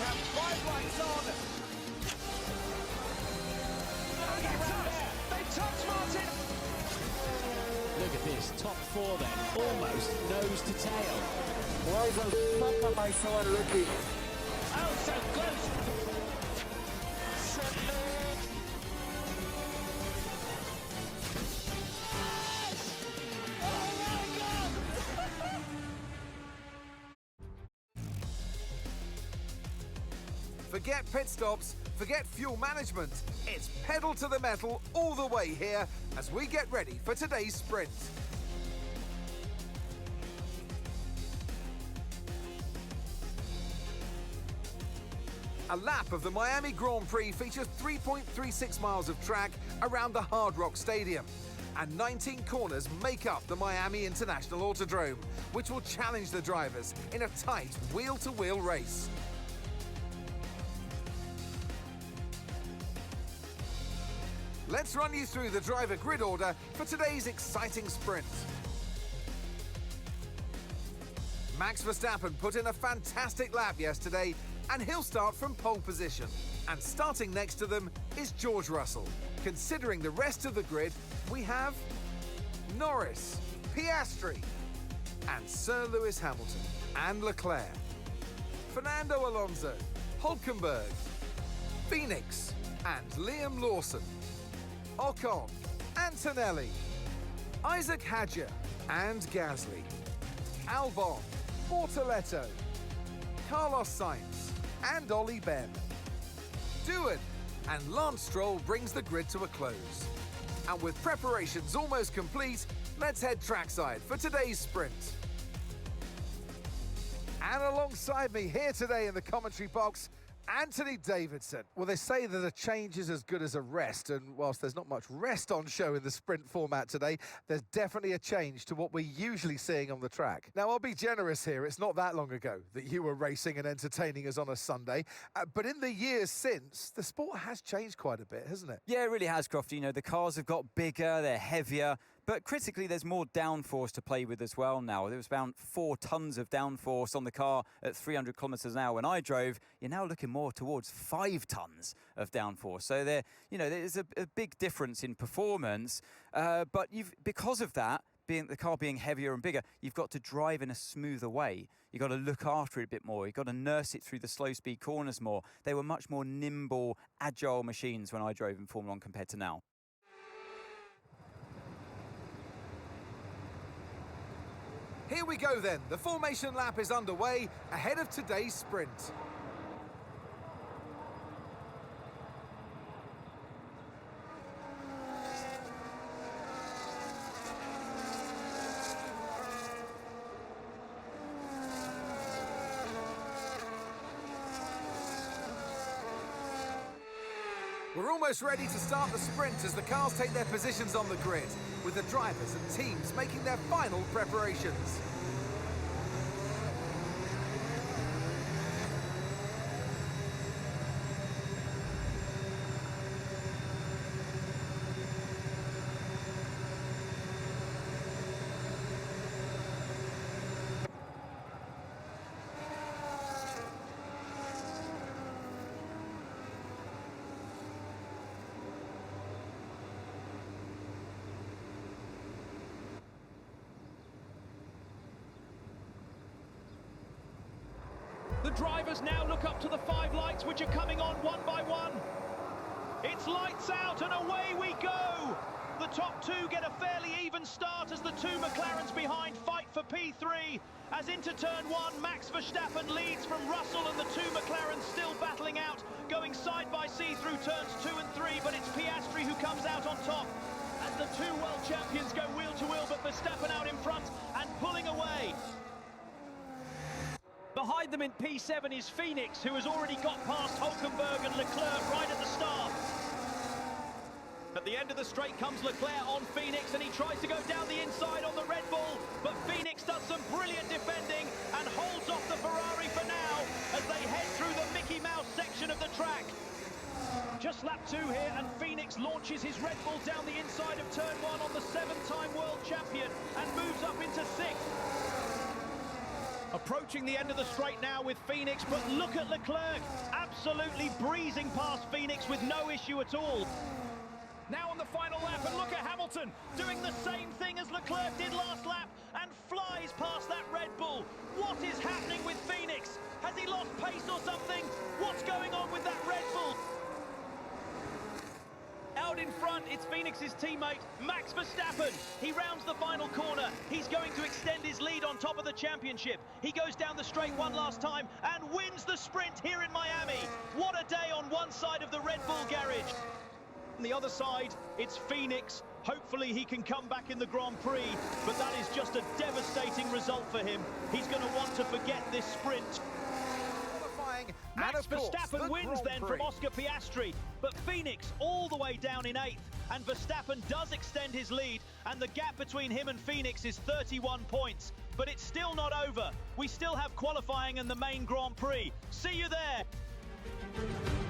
have 5 lights on. They touch Martin. Look at this, top 4 then, almost nose to tail. Why the fuck am I so unlucky? Oh, so close. Forget pit stops, forget fuel management. It's pedal to the metal all the way here as we get ready for today's sprint. A lap of the Miami Grand Prix features 3.36 miles of track around the Hard Rock Stadium. And 19 corners make up the Miami International Autodrome, which will challenge the drivers in a tight wheel-to-wheel race. Let's run you through the driver grid order for today's exciting sprint. Max Verstappen put in a fantastic lap yesterday, and he'll start from pole position. And starting next to them is George Russell. Considering the rest of the grid, we have Norris, Piastri, and Sir Lewis Hamilton, and Leclerc, Fernando Alonso, Hülkenberg, Phoenix, and Liam Lawson, Ocon, Antonelli, Isaac Hadjar, and Gasly, Albon, Bortoletto, Carlos Sainz, and Ollie Ben. Doohan and Lance Stroll brings the grid to a close. And with preparations almost complete, let's head trackside for today's sprint. And alongside me here today in the commentary box, Anthony Davidson. Well, they say that a change is as good as a rest, and whilst there's not much rest on show in the sprint format today, there's definitely a change to what we're usually seeing on the track. Now, I'll be generous here. It's not that long ago that you were racing and entertaining us on a Sunday, but in the years since, the sport has changed quite a bit, hasn't it? Yeah, it really has, Crofty. You know, the cars have got bigger, they're heavier, but critically, there's more downforce to play with as well now. There was about 4 tons of downforce on the car at 300 kilometres an hour when I drove. You're now looking more towards 5 tons of downforce. So there's a big difference in performance. But because of that, the car being heavier and bigger, you've got to drive in a smoother way. You've got to look after it a bit more. You've got to nurse it through the slow-speed corners more. They were much more nimble, agile machines when I drove in Formula 1 compared to now. Here we go then. The formation lap is underway ahead of today's sprint. We're almost ready to start the sprint as the cars take their positions on the grid, with the drivers and teams making their final preparations. The drivers now look up to the 5 lights which are coming on one by one. It's lights out and away we go. The top 2 get a fairly even start as the 2 McLarens behind fight for P3. As into turn 1, Max Verstappen leads from Russell and the 2 McLarens still battling out, going side by side through turns 2 and 3, but it's Piastri who comes out on top. As the 2 world champions go wheel to wheel, but Verstappen out in front and pulling away. Behind them in P7 is Phoenix, who has already got past Hülkenberg and Leclerc right at the start. At the end of the straight comes Leclerc on Phoenix, and he tries to go down the inside on the Red Bull, but Phoenix does some brilliant defending and holds off the Ferrari for now as they head through the Mickey Mouse section of the track. Just lap 2 here, and Phoenix launches his Red Bull down the inside of turn 1 on the 7-time world champion and moves up into 6th. Approaching the end of the straight now with Phoenix, but look at Leclerc, absolutely breezing past Phoenix with no issue at all. Now on the final lap, and look at Hamilton doing the same thing as Leclerc did last lap and flies past that Red Bull. What is happening with Phoenix? Has he lost pace or something? What's going on with that Red Bull? Out in front, it's Phoenix's teammate, Max Verstappen. He rounds the final corner. He's going to extend his lead on top of the championship. He goes down the straight one last time and wins the sprint here in Miami. What a day on one side of the Red Bull garage. On the other side, it's Phoenix. Hopefully he can come back in the Grand Prix, but that is just a devastating result for him. He's going to want to forget this sprint. Max Verstappen wins then from Oscar Piastri, but Phoenix all the way down in 8th, and Verstappen does extend his lead, and the gap between him and Phoenix is 31 points. But it's still not over. We still have qualifying and the main Grand Prix. See you there.